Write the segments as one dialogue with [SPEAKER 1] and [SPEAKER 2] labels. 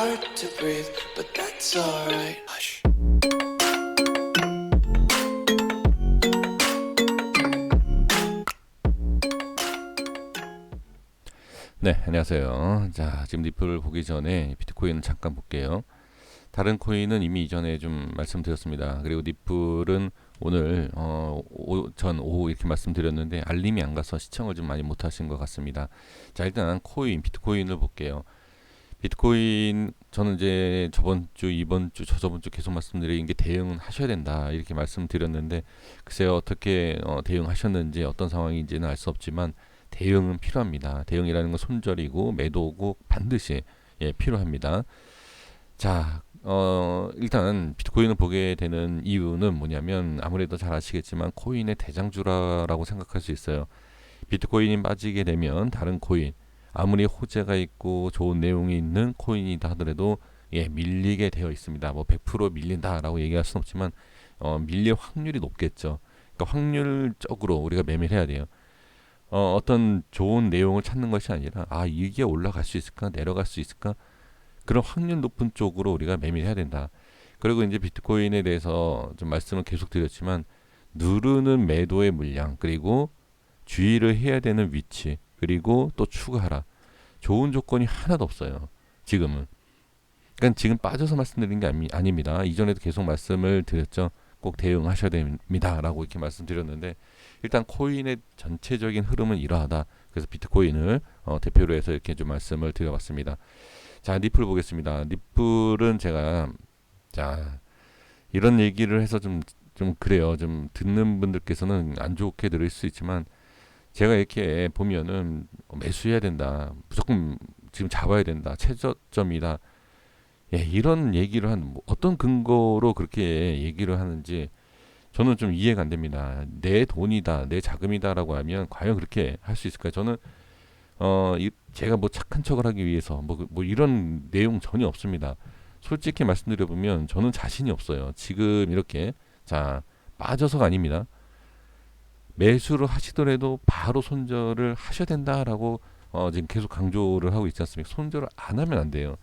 [SPEAKER 1] hard to breathe, but that's alright. Hush.
[SPEAKER 2] 네, 안녕하세요. 자, 지금 리플을 보기 전에 비트코인을 잠깐 볼게요. 다른 코인은 이미 이전에 좀 말씀드렸습니다. 그리고 리플은 오늘 전 오후 이렇게 말씀드렸는데 알림이 안 가서 시청을 좀 많이 못 하신 것 같습니다. 자, 일단 코인, 비트코인을 볼게요. 비트코인 저는 이제 저번 주, 이번 주, 저저번 주 계속 말씀드린 게 대응은 하셔야 된다 이렇게 말씀드렸는데 글쎄요 어떻게 대응하셨는지 어떤 상황인지는 알 수 없지만 대응은 필요합니다. 대응이라는 건 손절이고 매도고 반드시 필요합니다. 자, 일단 비트코인을 보게 되는 이유는 뭐냐면 아무래도 잘 아시겠지만 코인의 대장주라고 생각할 수 있어요. 비트코인이 빠지게 되면 다른 코인 아무리 호재가 있고 좋은 내용이 있는 코인이다 하더라도 밀리게 되어 있습니다. 뭐 100% 밀린다라고 얘기할 수는 없지만 밀릴 확률이 높겠죠. 그러니까 확률적으로 우리가 매매를 해야 돼요. 어떤 좋은 내용을 찾는 것이 아니라 이게 올라갈 수 있을까 내려갈 수 있을까 그런 확률 높은 쪽으로 우리가 매매를 해야 된다. 그리고 이제 비트코인에 대해서 좀 말씀을 계속 드렸지만 누르는 매도의 물량 그리고 주의를 해야 되는 위치 그리고 또 추가하라. 좋은 조건이 하나도 없어요. 지금은. 그러니까 지금 빠져서 말씀드린 게 아닙니다. 이전에도 계속 말씀을 드렸죠. 꼭 대응하셔야 됩니다라고 이렇게 말씀드렸는데 일단 코인의 전체적인 흐름은 이러하다. 그래서 비트코인을 대표로 해서 이렇게 좀 말씀을 드려봤습니다. 자, 리플 보겠습니다. 리플은 제가 자 이런 얘기를 해서 좀 그래요. 좀 듣는 분들께서는 안 좋게 들을 수 있지만 제가 이렇게 보면은 매수해야 된다. 무조건 지금 잡아야 된다. 최저점이다. 이런 얘기를 어떤 근거로 그렇게 얘기를 하는지 저는 좀 이해가 안 됩니다. 내 돈이다, 내 자금이다라고 하면 과연 그렇게 할 수 있을까요? 저는 제가 뭐 착한 척을 하기 위해서 뭐 이런 내용 전혀 없습니다. 솔직히 말씀드려 보면 저는 자신이 없어요. 지금 이렇게 자 빠져서가 아닙니다. 매수를 하시더라도 바로 손절을 하셔야 된다라고 지금 계속 강조를 하고 있지 않습니까? 손절을 안 하면 안 돼요.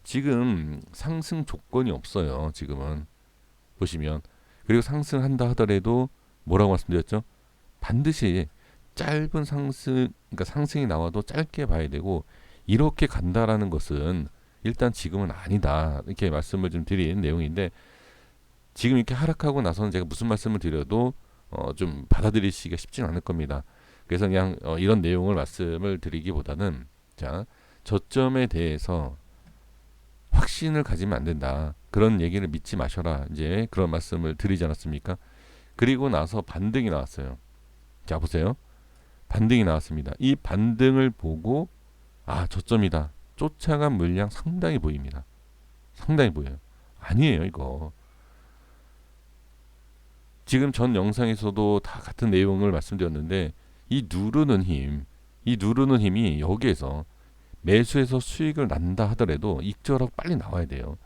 [SPEAKER 2] 지금 상승 조건이 없어요. 지금은 보시면 그리고 상승한다 하더라도 뭐라고 말씀드렸죠? 반드시 짧은 상승, 그러니까 상승이 나와도 짧게 봐야 되고 이렇게 간다라는 것은 일단 지금은 아니다 이렇게 말씀을 좀 드린 내용인데 지금 이렇게 하락하고 나서는 제가 무슨 말씀을 드려도 좀 받아들이시기가 쉽지는 않을 겁니다. 그래서 그냥 이런 내용을 말씀을 드리기보다는 자 저점에 대해서 확신을 가지면 안 된다. 그런 얘기를 믿지 마셔라. 이제 그런 말씀을 드리지 않았습니까? 그리고 나서 반등이 나왔어요. 자 보세요. 반등이 나왔습니다. 이 반등을 보고 저점이다. 쫓아간 물량 상당히 보입니다. 상당히 보여요. 아니에요 이거. 지금 전 영상에서도 다 같은 내용을 말씀드렸는데 이 누르는 힘이 여기에서 매수해서 수익을 난다 하더라도 익절하고 빨리 나와야 돼요.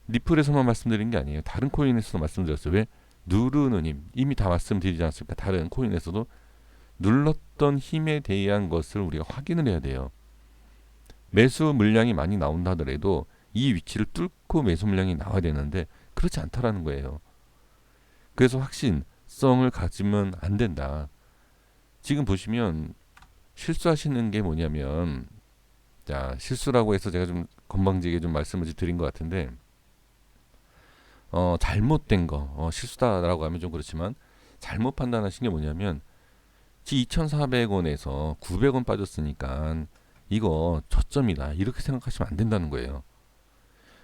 [SPEAKER 2] 리플에서만 말씀드린 게 아니에요. 다른 코인에서도 말씀드렸어요. 왜? 누르는 힘. 이미 다 말씀드리지 않습니까? 다른 코인에서도 눌렀던 힘에 대한 것을 우리가 확인을 해야 돼요. 매수 물량이 많이 나온다 하더라도 이 위치를 뚫고 매수 물량이 나와야 되는데 그렇지 않다라는 거예요. 그래서 확신성을 가지면 안 된다. 지금 보시면 실수하시는 게 뭐냐면 자 실수라고 해서 제가 좀 건방지게 좀 말씀을 드린 것 같은데 잘못된 거 실수다라고 하면 좀 그렇지만 잘못 판단하신 게 뭐냐면 2,400원에서 900원 빠졌으니까 이거 저점이다 이렇게 생각하시면 안 된다는 거예요.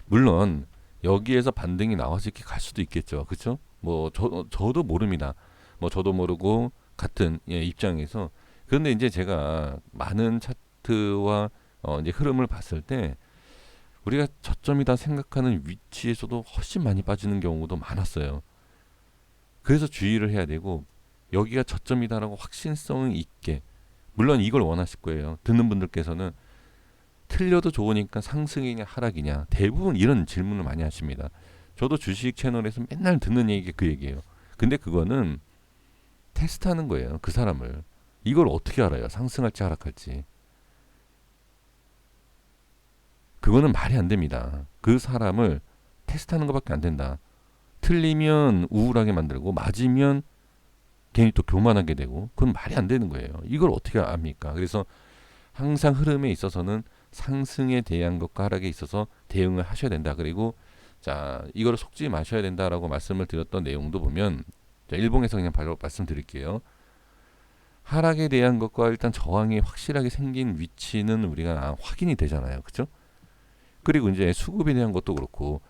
[SPEAKER 2] 물론 여기에서 반등이 나와서 이렇게 갈 수도 있겠죠. 그렇죠? 뭐 저도 모릅니다. 뭐 저도 모르고 같은 입장에서 그런데 이제 제가 많은 차트와 이제 흐름을 봤을 때 우리가 저점이다 생각하는 위치에서도 훨씬 많이 빠지는 경우도 많았어요. 그래서 주의를 해야 되고 여기가 저점이다라고 확신성 있게 물론 이걸 원하실 거예요. 듣는 분들께서는 틀려도 좋으니까 상승이냐 하락이냐 대부분 이런 질문을 많이 하십니다. 저도 주식 채널에서 맨날 듣는 얘기가 그 얘기예요. 근데 그거는 테스트하는 거예요. 그 사람을. 이걸 어떻게 알아요? 상승할지 하락할지. 그거는 말이 안 됩니다. 그 사람을 테스트하는 것밖에 안 된다. 틀리면 우울하게 만들고 맞으면 괜히 또 교만하게 되고 그건 말이 안 되는 거예요. 이걸 어떻게 압니까? 그래서 항상 흐름에 있어서는 상승에 대한 것과 하락에 있어서 대응을 하셔야 된다. 그리고 자 이거를 속지 마셔야 된다라고 말씀을 드렸던 내용도 보면 자, 일봉에서 그냥 바로 말씀드릴게요. 하락에 대한 것과 일단 저항이 확실하게 생긴 위치는 우리가 확인이 되잖아요. 그렇죠? 그리고 이제 수급에 대한 것도 그렇고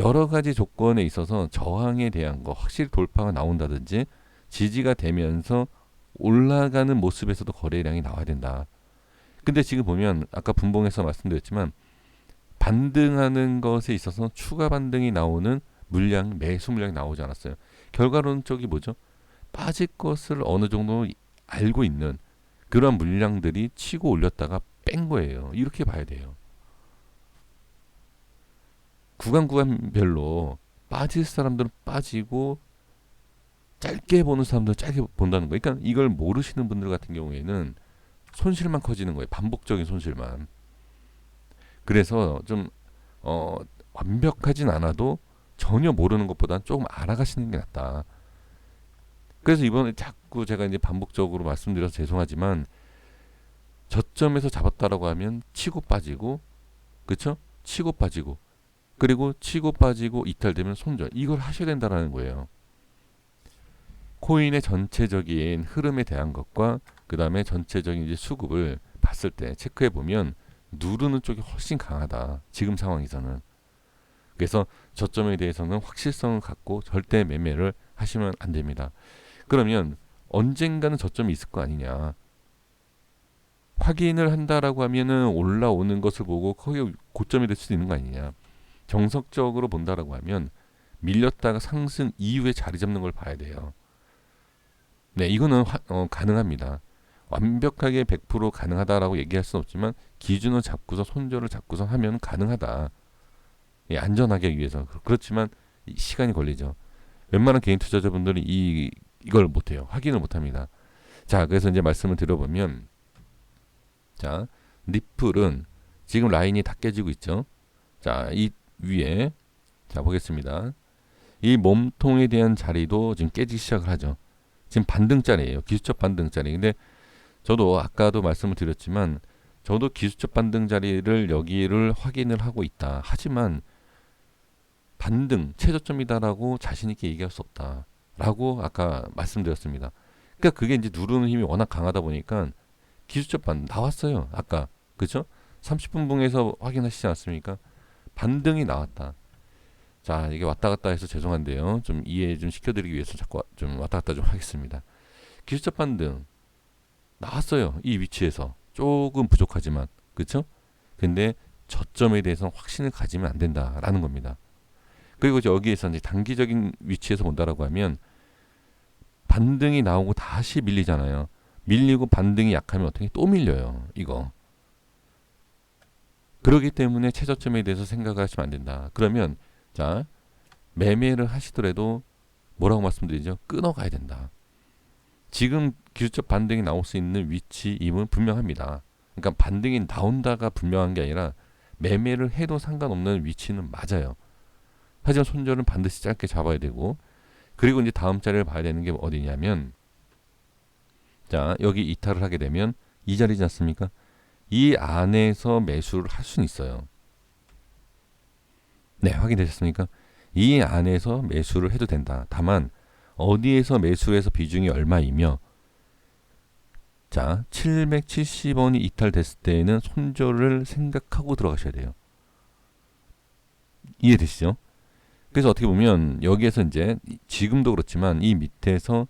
[SPEAKER 2] 여러 가지 조건에 있어서 저항에 대한 거 확실히 돌파가 나온다든지 지지가 되면서 올라가는 모습에서도 거래량이 나와야 된다. 근데 지금 보면 아까 분봉에서 말씀드렸지만 반등하는 것에 있어서 추가 반등이 나오는 물량, 매수 물량이 나오지 않았어요. 결과론적이 뭐죠? 빠질 것을 어느 정도 알고 있는 그런 물량들이 치고 올렸다가 뺀 거예요. 이렇게 봐야 돼요. 구간별로 빠질 사람들은 빠지고 짧게 보는 사람들은 짧게 본다는 거예요. 그러니까 이걸 모르시는 분들 같은 경우에는 손실만 커지는 거예요. 반복적인 손실만. 그래서 좀 완벽하진 않아도 전혀 모르는 것보다는 조금 알아가시는 게 낫다. 그래서 이번에 자꾸 제가 이제 반복적으로 말씀드려서 죄송하지만 저점에서 잡았다라고 하면 치고 빠지고 그쵸? 치고 빠지고 그리고 치고 빠지고 이탈되면 손절 이걸 하셔야 된다라는 거예요. 코인의 전체적인 흐름에 대한 것과 그 다음에 전체적인 이제 수급을 봤을 때 체크해 보면 누르는 쪽이 훨씬 강하다. 지금 상황에서는. 그래서 저점에 대해서는 확실성을 갖고 절대 매매를 하시면 안 됩니다. 그러면 언젠가는 저점이 있을 거 아니냐. 확인을 한다라고 하면은 올라오는 것을 보고 거기 고점이 될 수도 있는 거 아니냐. 정석적으로 본다라고 하면 밀렸다가 상승 이후에 자리 잡는 걸 봐야 돼요. 네, 이거는 가능합니다. 완벽하게 100% 가능하다라고 얘기할 수는 없지만 기준을 잡고서 손절을 잡고서 하면 가능하다. 예, 안전하게 하기 위해서. 그렇지만 시간이 걸리죠. 웬만한 개인 투자자분들이 이걸 못해요. 확인을 못합니다. 자, 그래서 이제 말씀을 드려보면 자, 리플은 지금 라인이 다 깨지고 있죠. 자, 이 위에 자 보겠습니다. 이 몸통에 대한 자리도 지금 깨지기 시작을 하죠. 지금 반등짜리예요. 기술적 반등짜리. 근데 저도 아까도 말씀을 드렸지만 저도 기술적 반등 자리를 여기를 확인을 하고 있다. 하지만 반등 최저점이다라고 자신 있게 얘기할 수 없다라고 아까 말씀드렸습니다. 그러니까 그게 이제 누르는 힘이 워낙 강하다 보니까 기술적 반등 나왔어요. 아까 그죠? 30분 봉에서 확인하시지 않습니까? 반등이 나왔다. 자, 이게 왔다 갔다 해서 죄송한데요. 좀 이해 좀 시켜드리기 위해서 자꾸 좀 왔다 갔다 좀 하겠습니다. 기술적 반등 나왔어요. 이 위치에서 조금 부족하지만 그렇죠? 근데 저점에 대해서는 확신을 가지면 안 된다라는 겁니다. 그리고 여기에서 이제 단기적인 위치에서 본다라고 하면 반등이 나오고 다시 밀리잖아요. 밀리고 반등이 약하면 어떻게 또 밀려요. 이거. 그렇기 때문에 최저점에 대해서 생각하시면 안 된다. 그러면 자 매매를 하시더라도 뭐라고 말씀드리죠? 끊어가야 된다. 지금 기술적 반등이 나올 수 있는 위치임은 분명합니다. 그러니까 반등이 나온다가 분명한 게 아니라 매매를 해도 상관없는 위치는 맞아요. 하지만 손절은 반드시 짧게 잡아야 되고 그리고 이제 다음 자리를 봐야 되는 게 어디냐면 자 여기 이탈을 하게 되면 이 자리지 않습니까? 이 안에서 매수를 할 수는 있어요. 네, 확인되셨습니까? 이 안에서 매수를 해도 된다. 다만 어디에서 매수해서 비중이 얼마이며 자 770원이 이탈됐을 때에는 손절을 생각하고 들어가셔야 돼요. 이해되시죠? 그래서 어떻게 보면 여기에서 이제 지금도 그렇지만 이 밑에서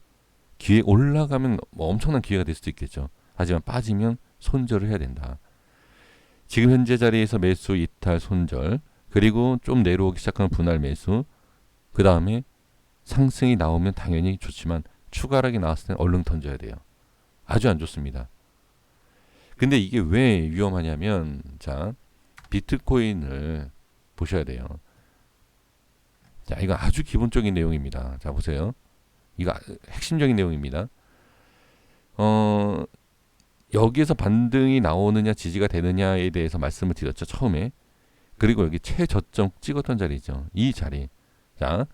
[SPEAKER 2] 기회 올라가면 뭐 엄청난 기회가 될 수도 있겠죠. 하지만 빠지면 손절을 해야 된다. 지금 현재 자리에서 매수 이탈 손절 그리고 좀 내려오기 시작하는 분할 매수 그 다음에 상승이 나오면 당연히 좋지만 추가락이 나왔을 때는 얼른 던져야 돼요. 아주 안 좋습니다. 근데 이게 왜 위험하냐면 자 비트코인을 보셔야 돼요. 자 이거 아주 기본적인 내용입니다. 자 보세요. 이거 핵심적인 내용입니다. 여기에서 반등이 나오느냐 지지가 되느냐에 대해서 말씀을 드렸죠. 처음에 그리고 여기 최저점 찍었던 자리죠. 이 자리. 자,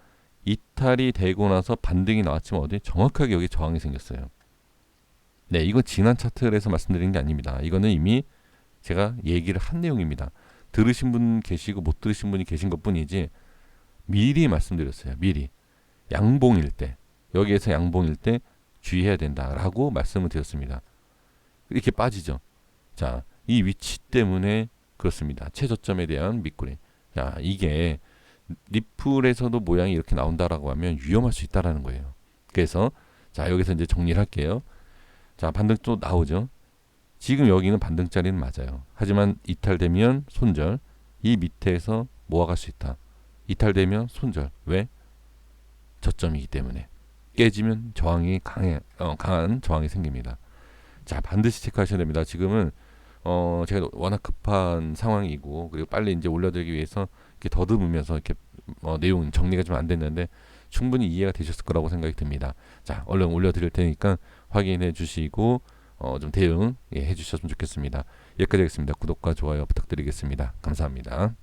[SPEAKER 2] 이탈이 되고 나서 반등이 나왔지만 어디 정확하게 여기 저항이 생겼어요. 네, 이거 지난 차트에서 말씀드린 게 아닙니다. 이거는 이미 제가 얘기를 한 내용입니다. 들으신 분 계시고 못 들으신 분이 계신 것뿐이지 미리 말씀드렸어요. 미리 양봉일 때, 여기에서 양봉일 때 주의해야 된다라고 말씀을 드렸습니다. 이렇게 빠지죠. 자, 이 위치 때문에 그렇습니다. 최저점에 대한 밑구리. 자, 이게 리플에서도 모양이 이렇게 나온다라고 하면 위험할 수 있다라는 거예요. 그래서 자, 여기서 이제 정리를 할게요. 자, 반등 또 나오죠. 지금 여기는 반등짜리는 맞아요. 하지만 이탈되면 손절. 이 밑에서 모아갈 수 있다. 이탈되면 손절. 왜? 저점이기 때문에. 깨지면 저항이 강한 저항이 생깁니다. 자, 반드시 체크하셔야 됩니다. 지금은 제가 워낙 급한 상황이고, 그리고 빨리 이제 올려드리기 위해서 이렇게 더듬으면서 이렇게 내용 정리가 좀 안 됐는데 충분히 이해가 되셨을 거라고 생각이 듭니다. 자, 얼른 올려드릴 테니까 확인해 주시고 좀 대응 해 주셨으면 좋겠습니다. 여기까지 하겠습니다. 구독과 좋아요 부탁드리겠습니다. 감사합니다.